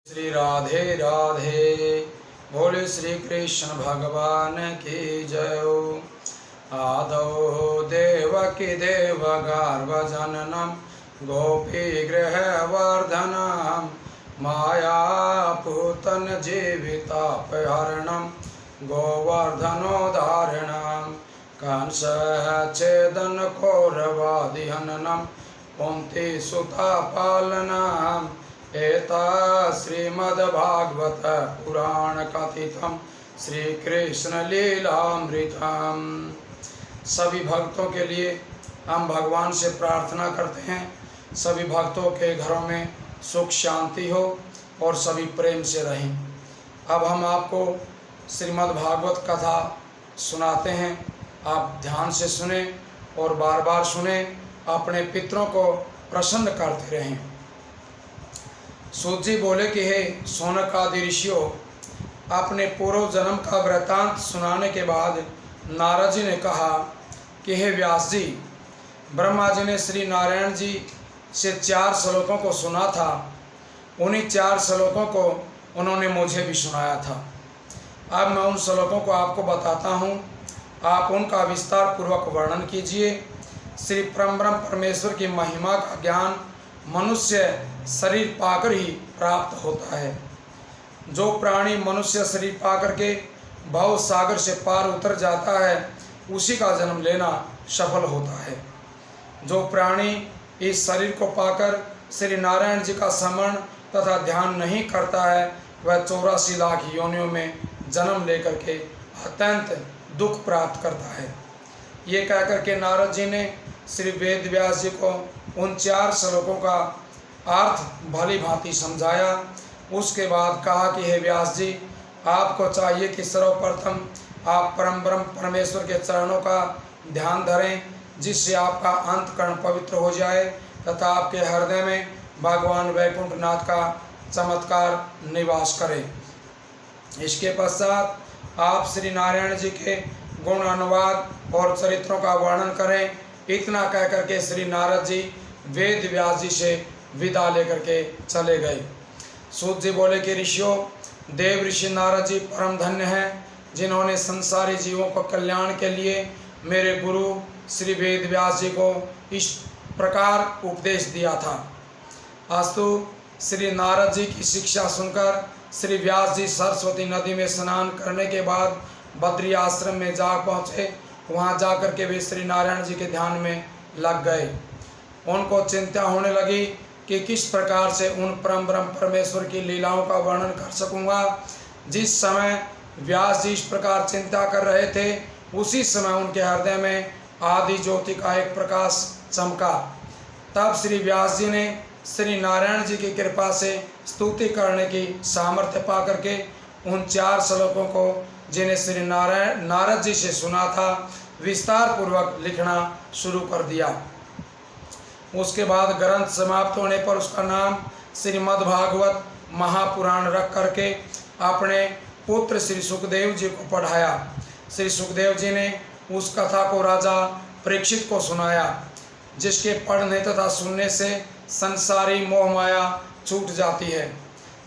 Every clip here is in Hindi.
श्री राधे राधे। बोले श्री कृष्ण भगवान की जय। आदौ देवकी देव गर्भजननम गोपी गृहवर्धनम माया पूतन जीवितापहरणम गोवर्धनोदाहरणम कंस छेदन कौरवादिहननम कुंती सुता पालनम एता श्रीमद्भागवत पुराण कथितम श्री कृष्ण लीलामृतम। सभी भक्तों के लिए हम भगवान से प्रार्थना करते हैं, सभी भक्तों के घरों में सुख शांति हो और सभी प्रेम से रहें। अब हम आपको श्रीमद्भागवत कथा सुनाते हैं, आप ध्यान से सुने और बार बार सुने, अपने पितरों को प्रसन्न करते रहें। सूत जी बोले कि हे शौनक आदि ऋषियों, अपने पूर्व जन्म का वृत्तांत सुनाने के बाद नारद जी ने कहा कि हे व्यास जी, ब्रह्मा जी ने श्री नारायण जी से 4 श्लोकों को सुना था, उन्हीं 4 श्लोकों को उन्होंने मुझे भी सुनाया था। अब मैं उन श्लोकों को आपको बताता हूँ, आप उनका विस्तार पूर्वक वर्णन कीजिए। श्री परम परमेश्वर की महिमा का ज्ञान मनुष्य शरीर पाकर ही प्राप्त होता है। जो प्राणी मनुष्य शरीर पाकर के भव सागर से पार उतर जाता है, उसी का जन्म लेना सफल होता है। जो प्राणी इस शरीर को पाकर श्री नारायण जी का स्मरण तथा ध्यान नहीं करता है, वह 84 लाख योनियों में जन्म लेकर के अत्यंत दुख प्राप्त करता है। ये कहकर के नारद जी ने श्री वेद व्यास जी को उन 4 श्लोकों का अर्थ भली भांति समझाया। उसके बाद कहा कि हे व्यास जी, आपको चाहिए कि सर्वप्रथम आप परम ब्रह्म परमेश्वर के चरणों का ध्यान धरें, जिससे आपका अंतकरण पवित्र हो जाए तथा आपके हृदय में भगवान वैकुंठनाथ का चमत्कार निवास करे। इसके पश्चात आप श्री नारायण जी के गुण अनुवाद और चरित्रों का वर्णन करें। इतना कहकर के श्री नारद जी वेद व्यास जी से विदा लेकर के चले गए। सूत जी बोले कि ऋषियों, देव ऋषि नारद जी परम धन्य हैं, जिन्होंने संसारी जीवों को कल्याण के लिए मेरे गुरु श्री वेद व्यास जी को इस प्रकार उपदेश दिया था। अस्तु, श्री नारद जी की शिक्षा सुनकर श्री व्यास जी सरस्वती नदी में स्नान करने के बाद बद्री आश्रम में जा पहुँचे। वहाँ जाकर के वे श्री नारायण जी के ध्यान में लग गए। उनको चिंता होने लगी कि किस प्रकार से उन परम ब्रह्म परमेश्वर की लीलाओं का वर्णन कर सकूँगा। जिस समय व्यास जी इस प्रकार चिंता कर रहे थे, उसी समय उनके हृदय में आदि ज्योति का एक प्रकाश चमका। तब श्री व्यास जी ने श्री नारायण जी की कृपा से स्तुति करने की सामर्थ्य पा करके उन 4 श्लोकों को, जिन्हें श्री नारद जी से सुना था, विस्तार पूर्वक लिखना शुरू कर दिया। उसके बाद ग्रंथ समाप्त होने पर उसका नाम श्रीमद्भागवत महापुराण रख करके अपने पुत्र श्री सुखदेव जी को पढ़ाया। श्री सुखदेव जी ने उस कथा को राजा परीक्षित को सुनाया, जिसके पढ़ने तथा सुनने से संसारी मोह माया छूट जाती है।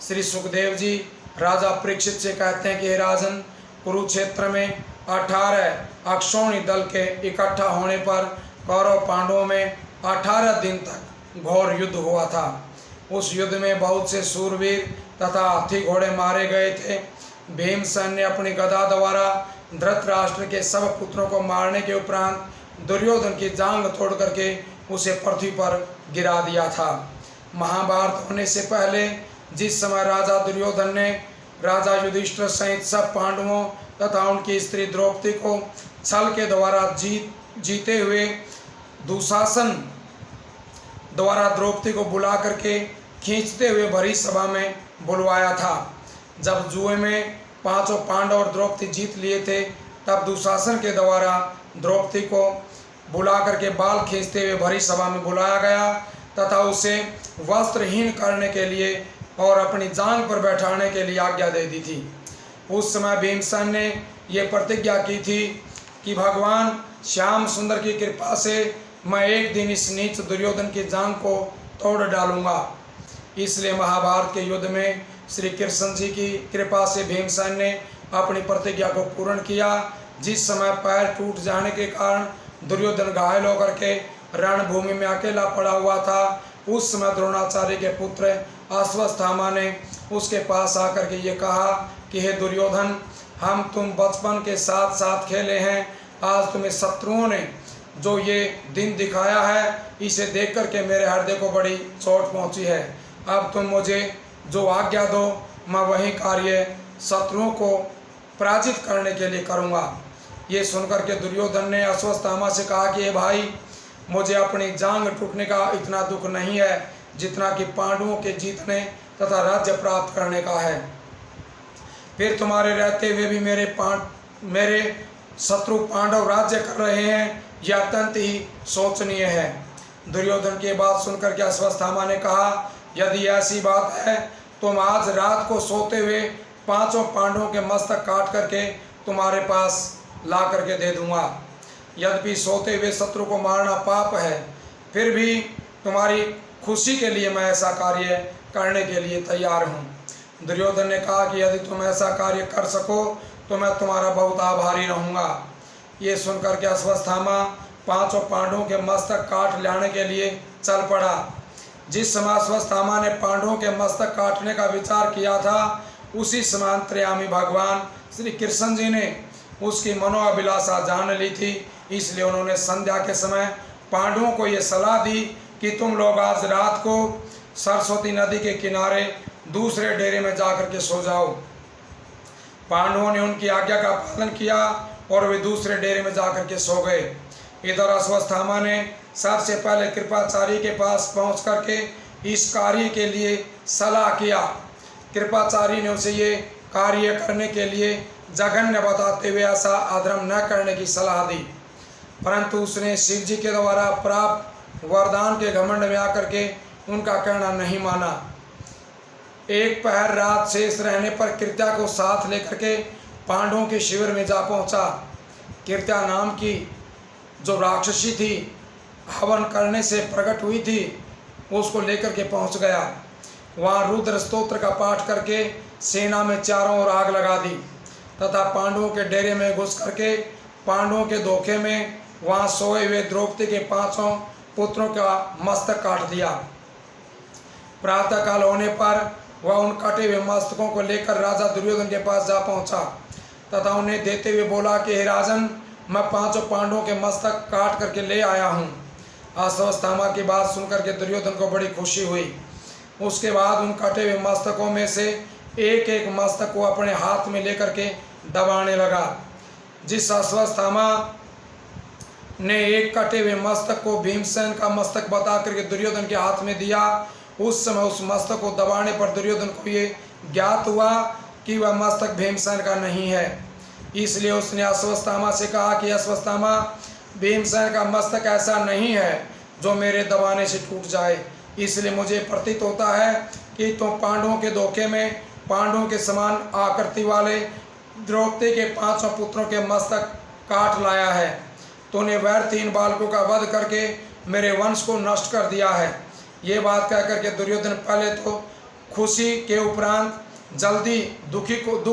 श्री सुखदेव जी राजा परीक्षित से कहते हैं कि हे राजन, कुरुक्षेत्र में 18 अक्षौणी दल के इकट्ठा होने पर कौरव पांडवों में 18 दिन तक घोर युद्ध हुआ था। उस युद्ध में बहुत से सूरवीर तथा हाथी घोड़े मारे गए थे। भीमसेन ने अपनी गदा द्वारा धृतराष्ट्र के सब पुत्रों को मारने के उपरांत दुर्योधन की जांग तोड़ करके उसे पृथ्वी पर गिरा दिया था। महाभारत होने से पहले जिस समय राजा दुर्योधन ने राजा युधिष्ठिर सहित सब पांडवों तथा उनकी स्त्री द्रौपदी को छल के द्वारा जीते हुए दुशासन द्वारा द्रौपदी को बुला करके खींचते हुए भरी सभा में बुलवाया था। जब जुए में 5 पांडव और द्रौपदी जीत लिए थे, तब दुशासन के द्वारा द्रौपदी को बुला करके बाल खींचते हुए भरी सभा में बुलाया गया तथा उसे वस्त्रहीन करने के लिए और अपनी जांग पर बैठाने के लिए आज्ञा दे दी थी। उस समय भीमसेन ने यह प्रतिज्ञा की थी कि भगवान श्याम सुंदर की कृपा से मैं एक दिन इस नीच दुर्योधन की जांग को तोड़ डालूंगा। इसलिए महाभारत के युद्ध में श्री कृष्ण जी की कृपा से भीमसेन ने अपनी प्रतिज्ञा को पूर्ण किया। जिस समय पैर टूट जाने के कारण दुर्योधन घायल होकर के रणभूमि में अकेला पड़ा हुआ था, उस समय द्रोणाचार्य के पुत्र अश्वत्थामा ने उसके पास आकर के ये कहा कि हे दुर्योधन, हम तुम बचपन के साथ साथ खेले हैं, आज तुम्हें शत्रुओं ने जो ये दिन दिखाया है, इसे देख कर के मेरे हृदय को बड़ी चोट पहुंची है। अब तुम मुझे जो आज्ञा दो, मैं वही कार्य शत्रुओं को पराजित करने के लिए करूँगा। ये सुनकर के दुर्योधन ने अश्वत्थामा से कहा कि हे भाई, मुझे अपनी जांग टूटने का इतना दुख नहीं है जितना कि पांडवों के जीतने तथा राज्य प्राप्त करने का है। फिर तुम्हारे रहते हुए भी मेरे शत्रु पांडव राज्य कर रहे हैं, यह अत्यंत ही शोचनीय है। दुर्योधन की बात सुनकर के अश्वत्थामा ने कहा, यदि ऐसी बात है तो मैं आज रात को सोते हुए 5 पांडवों के मस्तक काट करके तुम्हारे पास ला करके दे दूंगा। यद्यपि सोते हुए शत्रु को मारना पाप है, फिर भी तुम्हारी खुशी के लिए मैं ऐसा कार्य करने के लिए तैयार हूँ। दुर्योधन ने कहा कि यदि तुम ऐसा कार्य कर सको तो मैं तुम्हारा बहुत आभारी रहूँगा। ये सुनकर के अश्वत्थामा 5 पांडवों के मस्तक काट लाने के लिए चल पड़ा। जिस समय अश्वत्थामा ने पांडवों के मस्तक काटने का विचार किया था, उसी समय अंतर्यामी भगवान श्री कृष्ण जी ने उसकी मनोअभिलाषा जान ली थी। इसलिए उन्होंने संध्या के समय पांडवों को ये सलाह दी कि तुम लोग आज रात को सरस्वती नदी के किनारे दूसरे डेरे में जाकर के सो जाओ। पांडवों ने उनकी आज्ञा का पालन किया और वे दूसरे डेरे में जाकर के सो गए। इधर अश्वत्थामा ने सबसे पहले कृपाचार्य के पास पहुंच करके इस कार्य के लिए सलाह किया। कृपाचार्य ने उसे ये कार्य करने के लिए जघन्य बताते हुए ऐसा अधर्म न करने की सलाह दी, परंतु उसने शिव जी के द्वारा प्राप्त वरदान के घमंड में आकर के उनका कहना नहीं माना। एक पहर रात शेष रहने पर कृत्या को साथ लेकर के पांडवों के शिविर में जा पहुंचा। कृत्या नाम की जो राक्षसी थी, हवन करने से प्रकट हुई थी, उसको लेकर के पहुंच गया। वहाँ रुद्र स्तोत्र का पाठ करके सेना में चारों ओर आग लगा दी तथा पांडवों के डेरे में घुस करके पांडवों के धोखे में वहाँ सोए हुए द्रौपदी के 5 पुत्रों का मस्तक काट दिया। प्रातःकाल होने पर वह उन कटे हुए मस्तकों को लेकर राजा दुर्योधन के पास जा पहुंचा तथा उन्हें देते हुए बोला कि हे राजन, मैं 5 पांडवों के मस्तक काट करके ले आया हूँ। अश्वत्थामा की बात सुनकर के दुर्योधन को बड़ी खुशी हुई। उसके बाद उन कटे हुए मस्तकों में से एक एक मस्तक को अपने हाथ में लेकर के दबाने लगा। जिस अश्वत्थामा ने एक कटे हुए मस्तक को भीमसेन का मस्तक बता करके दुर्योधन के हाथ में दिया, उस समय उस मस्तक को दबाने पर दुर्योधन को ये ज्ञात हुआ कि वह मस्तक भीमसेन का नहीं है। इसलिए उसने अश्वत्थामा से कहा कि अश्वत्थामा, भीमसेन का मस्तक ऐसा नहीं है जो मेरे दबाने से टूट जाए। इसलिए मुझे प्रतीत होता है कि तुम पांडवों के धोखे में पांडवों के समान आकृति वाले द्रौपदी के 5 पुत्रों के मस्तक काट लाया है। तूने व्यर्थ इन बालकों का वध करके मेरे वंश को नष्ट कर दिया है। ये बात कह करके दुर्योधन पहले तो खुशी के उपरांत जल्दी दुख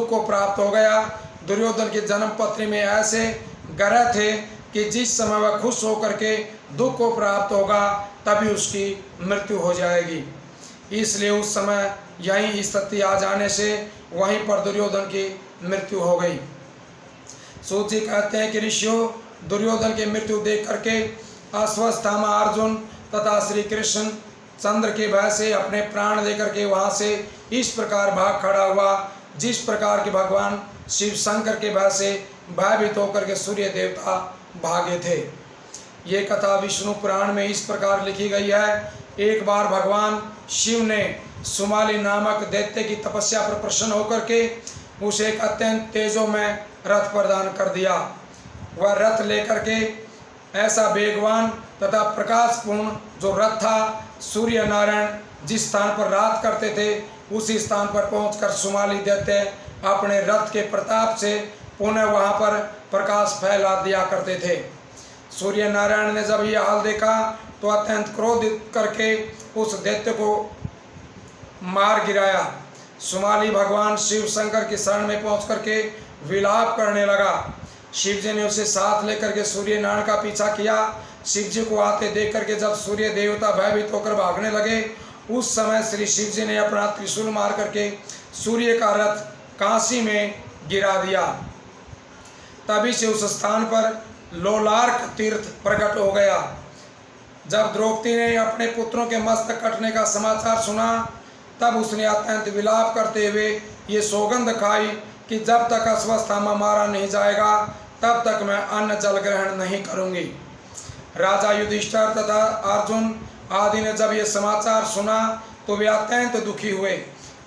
को प्राप्त हो गया। दुर्योधन की जन्म पत्री में ऐसे ग्रह थे कि जिस समय वह खुश होकर के दुख को प्राप्त होगा तभी उसकी मृत्यु हो जाएगी। इसलिए उस समय यही स्थिति आ जाने से वहीं पर दुर्योधन की मृत्यु हो गई। सूत जी कहते हैं कि ऋषियों, दुर्योधन की मृत्यु देख करके अश्वत्थामा अर्जुन तथा श्री कृष्ण चंद्र के भय से अपने प्राण लेकर के वहाँ से इस प्रकार भाग खड़ा हुआ जिस प्रकार के भगवान शिव शंकर के भय से भयभीत होकर के सूर्य देवता भागे थे। ये कथा विष्णु पुराण में इस प्रकार लिखी गई है। एक बार भगवान शिव ने सुमाली नामक दैत्य की तपस्या पर प्रसन्न होकर के उसे एक अत्यंत तेजो में रथ प्रदान कर दिया। वह रथ लेकर के ऐसा वेगवान तथा प्रकाशपूर्ण जो रथ था, सूर्य नारायण जिस स्थान पर रात करते थे उसी स्थान पर पहुंचकर सुमाली दैत्य अपने रथ के प्रताप से पुनः वहां पर प्रकाश फैला दिया करते थे। सूर्य नारायण ने जब यह हाल देखा तो अत्यंत क्रोधित करके उस दैत्य को मार गिराया। सुमाली भगवान शिव शंकर की शरण में पहुंच करके विलाप करने लगा। शिव जी ने उसे साथ लेकर के सूर्य नारायण का पीछा किया। शिव जी को आते देख करके जब सूर्य देवता भयभीत होकर भागने लगे, उस समय श्री शिव जी ने अपना त्रिशूल मार करके सूर्य का रथ काशी में गिरा दिया। तभी से उस स्थान पर लोलार्क तीर्थ प्रकट हो गया। जब द्रौपदी ने अपने पुत्रों के मस्तक कटने का समाचार सुना, तब उसने अत्यंत विलाप करते हुए ये सौगंध खाई कि जब तक अश्वत्थामा मारा नहीं जाएगा तब तक मैं अन्न जल ग्रहण नहीं करूंगी। राजा युधिष्ठिर तथा अर्जुन आदि ने जब ये समाचार सुना तो वे अत्यंत दुखी हुए।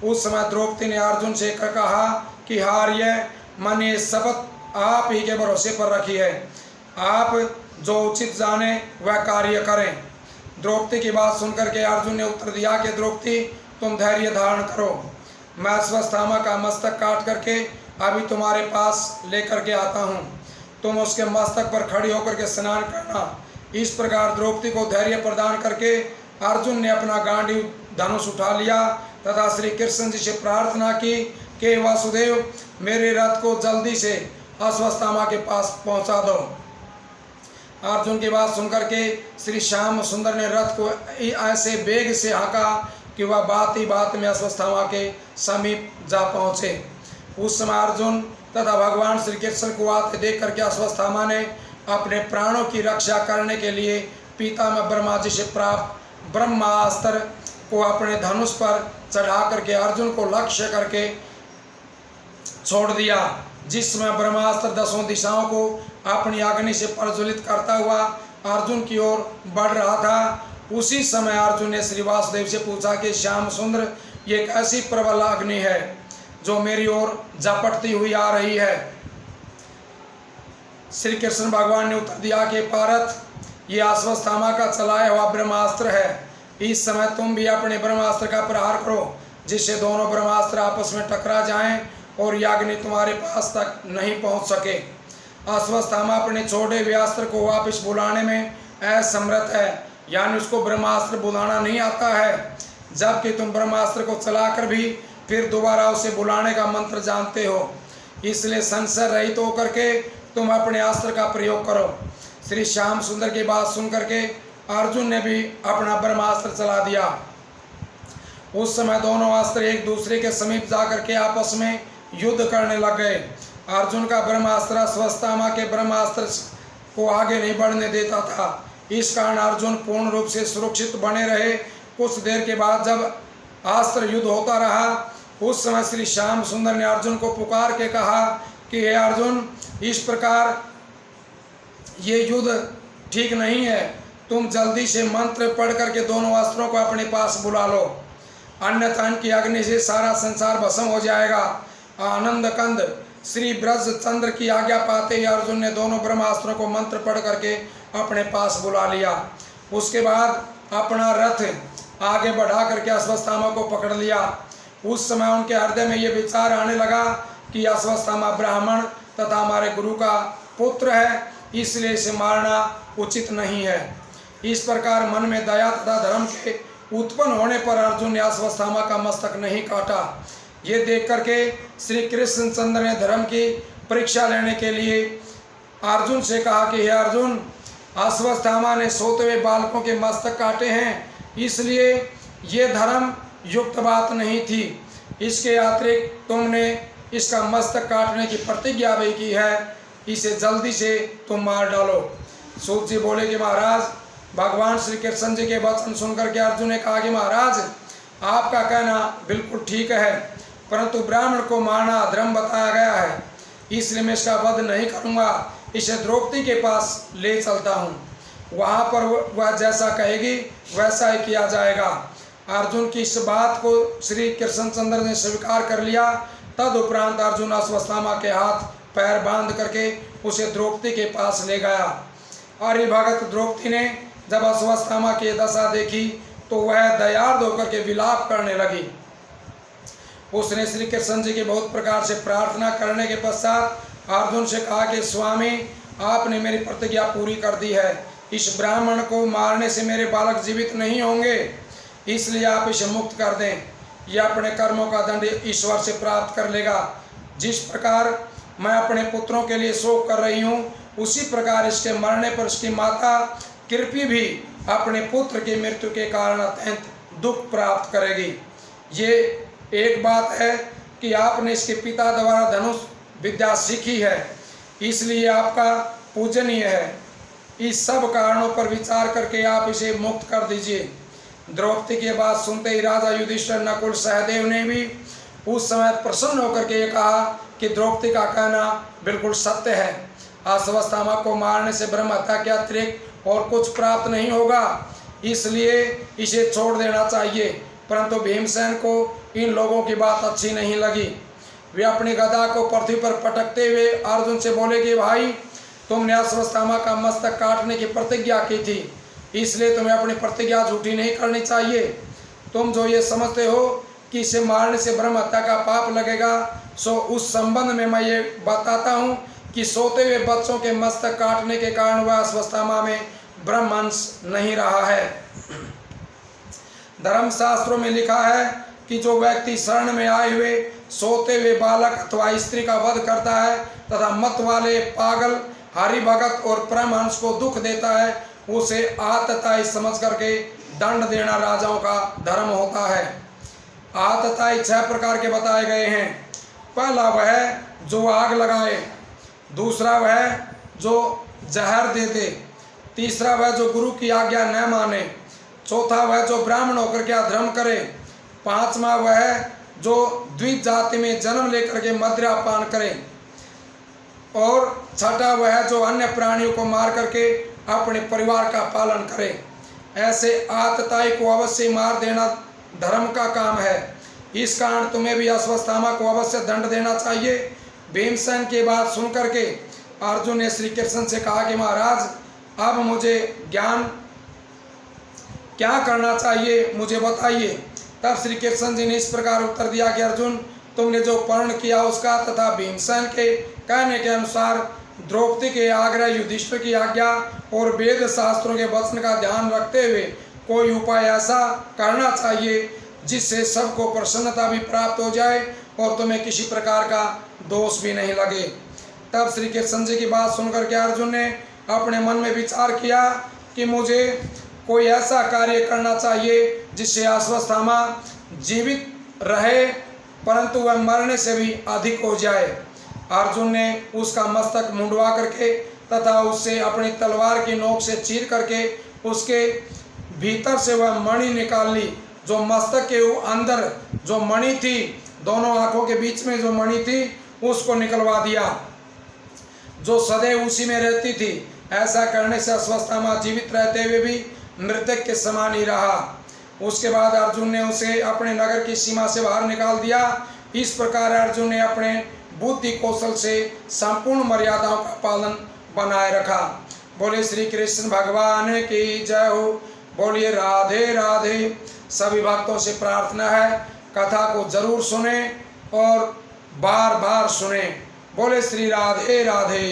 उस समय द्रौपदी ने अर्जुन से कहा कि हार्य, मैंने ये शपथ आप ही के भरोसे पर रखी है, आप जो उचित जाने वह कार्य करें। द्रौपदी की बात सुनकर के अर्जुन ने उत्तर दिया कि द्रौपदी, तुम धैर्य धारण करो, मैं अश्वत्थामा का मस्तक काट करके अभी तुम्हारे पास लेकर के आता हूँ, तुम उसके मस्तक पर खड़ी होकर के स्नान करना। इस प्रकार द्रौपदी को धैर्य प्रदान करके अर्जुन ने अपना गांडीव धनुष उठा लिया तथा श्री कृष्ण जी से प्रार्थना की कि वासुदेव, मेरे रथ को जल्दी से अश्वत्थामा के पास पहुंचा दो। अर्जुन की बात सुनकर के श्री श्याम सुंदर ने रथ को ऐसे वेग से हाँका कि वह बात ही बात में अश्वत्थामा के समीप जा पहुँचे। उस समय अर्जुन तथा भगवान श्री कृष्ण को आते देख करके अश्वत्थामा ने अपने प्राणों की रक्षा करने के लिए पितामह ब्रह्मा जी से प्राप्त ब्रह्मास्त्र को अपने धनुष पर चढ़ा करके अर्जुन को लक्ष्य करके छोड़ दिया। जिस समय ब्रह्मास्त्र दसों दिशाओं को अपनी अग्नि से प्रज्वलित करता हुआ अर्जुन की ओर बढ़ रहा था, उसी समय अर्जुन ने श्री वासुदेव से पूछा कि श्याम सुंदर, ये एक ऐसी प्रबल अग्नि है जो मेरी ओर झपटती हुई आ रही है। श्री कृष्ण भगवान ने उत्तर दिया कि पारथ, ये अश्वत्थामा का चलाया हुआ ब्रह्मास्त्र है। इस समय तुम भी अपने ब्रह्मास्त्र का प्रहार करो, जिससे दोनों ब्रह्मास्त्र आपस में टकरा जाएं और यह अग्नि तुम्हारे पास तक नहीं पहुंच सके। अश्वत्थामा अपने छोड़े हुए अस्त्र को वापस बुलाने में असमर्थ है, यानी उसको ब्रह्मास्त्र बुलाना नहीं आता है, जबकि तुम ब्रह्मास्त्र को चलाकर भी फिर दोबारा उसे बुलाने का मंत्र जानते हो। इसलिए संशय रहित होकर के तुम अपने अस्त्र का प्रयोग करो। श्री श्याम सुंदर की बात सुन करके अर्जुन ने भी अपना ब्रह्मास्त्र चला दिया। उस समय दोनों अस्त्र एक दूसरे के समीप जाकर के आपस में युद्ध करने लग गए। अर्जुन का ब्रह्मास्त्र अश्वत्थामा के ब्रह्मास्त्र को आगे नहीं बढ़ने देता था। इस कारण अर्जुन पूर्ण रूप से सुरक्षित बने रहे। कुछ देर के बाद जब अस्त्र युद्ध होता रहा, उस समय श्री श्याम सुंदर ने अर्जुन को पुकार के कहा कि हे अर्जुन, इस प्रकार ये युद्ध ठीक नहीं है, तुम जल्दी से मंत्र पढ़ करके दोनों अस्त्रों को अपने पास बुला लो, अन्यथा इनकी अग्नि से सारा संसार भस्म हो जाएगा। आनंद कंद श्री ब्रज चंद्र की आज्ञा पाते ही अर्जुन ने दोनों ब्रह्मास्त्रों को मंत्र पढ़ करके अपने पास बुला लिया। उसके बाद अपना रथ आगे बढ़ा करके अश्वत्थामा को पकड़ लिया। उस समय उनके हृदय में ये विचार आने लगा कि अश्वत्थामा ब्राह्मण तथा हमारे गुरु का पुत्र है, इसलिए इसे मारना उचित नहीं है। इस प्रकार मन में दया तथा धर्म के उत्पन्न होने पर अर्जुन ने अश्वत्थामा का मस्तक नहीं काटा। ये देख करके श्री कृष्ण चंद्र ने धर्म की परीक्षा लेने के लिए अर्जुन से कहा कि हे अर्जुन, अश्वत्थामा ने सोते हुए बालकों के मस्तक काटे हैं, इसलिए ये धर्म युक्त बात नहीं थी। इसके अतिरिक्त तुमने इसका मस्तक काटने की प्रतिज्ञा भी की है, इसे जल्दी से तुम मार डालो। सूत जी बोले कि महाराज, भगवान श्री कृष्ण जी के वचन सुनकर के अर्जुन ने कहा कि महाराज, आपका कहना बिल्कुल ठीक है, परंतु ब्राह्मण को मारना अधर्म बताया गया है, इसलिए मैं इसका वध नहीं करूँगा, इसे द्रौपदी के पास ले चलता हूँ, वहाँ पर वह जैसा कहेगी वैसा ही किया जाएगा। अर्जुन की इस बात को श्री कृष्णचंद्र ने स्वीकार कर लिया। तदुपरांत अर्जुन अश्वत्थामा के हाथ पैर बांध करके उसे द्रौपदी के पास ले गया। और भगत द्रौपदी ने जब अश्वत्थामा की दशा देखी तो वह दयार्द होकर के विलाप करने लगी। उसने श्री कृष्ण जी की बहुत प्रकार से प्रार्थना करने के पश्चात अर्जुन से कहा कि स्वामी, आपने मेरी प्रतिज्ञा पूरी कर दी है, इस ब्राह्मण को मारने से मेरे बालक जीवित नहीं होंगे, इसलिए आप इसे मुक्त कर दें। यह अपने कर्मों का दंड ईश्वर से प्राप्त कर लेगा। जिस प्रकार मैं अपने पुत्रों के लिए शोक कर रही हूँ, उसी प्रकार इसके मरने पर उसकी माता कृपी भी अपने पुत्र की मृत्यु के कारण अत्यंत दुख प्राप्त करेगी। ये एक बात है कि आपने इसके पिता द्वारा धनुष विद्या सीखी है, इसलिए आपका पूजनीय है। इस सब कारणों पर विचार करके आप इसे मुक्त कर दीजिए। द्रौपदी की बात सुनते ही राजा युधिष्ठिर, नकुल, सहदेव ने भी उस समय प्रसन्न होकर के ये कहा कि द्रौपदी का कहना बिल्कुल सत्य है। अश्वत्थामा को मारने से ब्रह्म हत्या के अतिरिक्त और कुछ प्राप्त नहीं होगा, इसलिए इसे छोड़ देना चाहिए। परंतु भीमसेन को इन लोगों की बात अच्छी नहीं लगी। वे अपनी गदा को पृथ्वी पर पटकते हुए अर्जुन से बोले कि भाई, तुमने अश्वत्थामा का मस्तक काटने की प्रतिज्ञा की थी, इसलिए तुम्हें अपनी प्रतिज्ञा झूठी नहीं करनी चाहिए। तुम जो ये समझते हो कि इसे मारने से ब्रह्म हत्या का पाप लगेगा, सो उस संबंध में मैं ये बताता हूँ कि सोते हुए बच्चों के मस्तक काटने के कारण वह अश्वत्थामा में ब्रह्मांश नहीं रहा है। धर्मशास्त्रों में लिखा है कि जो व्यक्ति शरण में आए हुए सोते हुए बालक अथवा स्त्री का वध करता है तथा मत वाले पागल हरिभगत और परमहंस को दुख देता है, उसे आतताई समझ करके दंड देना राजाओं का धर्म होता है। आतताई 6 प्रकार के बताए गए हैं। पहला वह जो आग लगाए, दूसरा वह जो जहर दे दे, तीसरा वह जो गुरु की आज्ञा न माने, चौथा वह जो ब्राह्मण होकर के अधर्म करे, पांचवा वह जो द्विज जाति में जन्म लेकर के मदिरा पान करे, और छठा वह जो अन्य प्राणियों को मार करके अपने परिवार का पालन करे। ऐसे आतताई को अवश्य मार देना धर्म का काम है। इस कारण तुम्हें भी अश्वत्थामा को अवश्य दंड देना चाहिए। भीमसेन की बात सुन करके अर्जुन ने श्री कृष्ण से कहा कि महाराज, अब मुझे ज्ञान क्या करना चाहिए, मुझे बताइए। तब श्री कृष्ण जी ने इस प्रकार उत्तर दिया कि अर्जुन, तुमने जो पर्ण किया उसका तथा भीमसेन के कहने के अनुसार द्रौपदी के आग्रह, युधिष्ठिर की आज्ञा और वेद शास्त्रों के वचन का ध्यान रखते हुए कोई उपाय ऐसा करना चाहिए जिससे सबको प्रसन्नता भी प्राप्त हो जाए और तुम्हें किसी प्रकार का दोष भी नहीं लगे। तब श्री कृष्ण जी की बात सुनकर के अर्जुन ने अपने मन में विचार किया कि मुझे कोई ऐसा कार्य करना चाहिए जिससे अश्वत्थामा जीवित रहे परंतु वह मरने से भी अधिक हो जाए। अर्जुन ने उसका मस्तक मुंडवा करके तथा उससे अपनी तलवार की नोक से चीर करके उसके भीतर से वह मणि निकाल ली। जो मस्तक के अंदर जो मणि थी, दोनों आंखों के बीच में जो मणि थी, उसको निकलवा दिया, जो सदैव उसी में रहती थी। ऐसा करने से अश्वत्थामा जीवित रहते हुए भी मृतक के समान ही रहा। उसके बाद अर्जुन ने उसे अपने नगर की सीमा से बाहर निकाल दिया। इस प्रकार अर्जुन ने अपने बुद्धि कौशल से संपूर्ण मर्यादाओं का पालन बनाए रखा। बोले श्री कृष्ण भगवान की जय हो। बोलिए राधे राधे। सभी भक्तों से प्रार्थना है कथा को जरूर सुने और बार बार सुने। बोले श्री राधे राधे।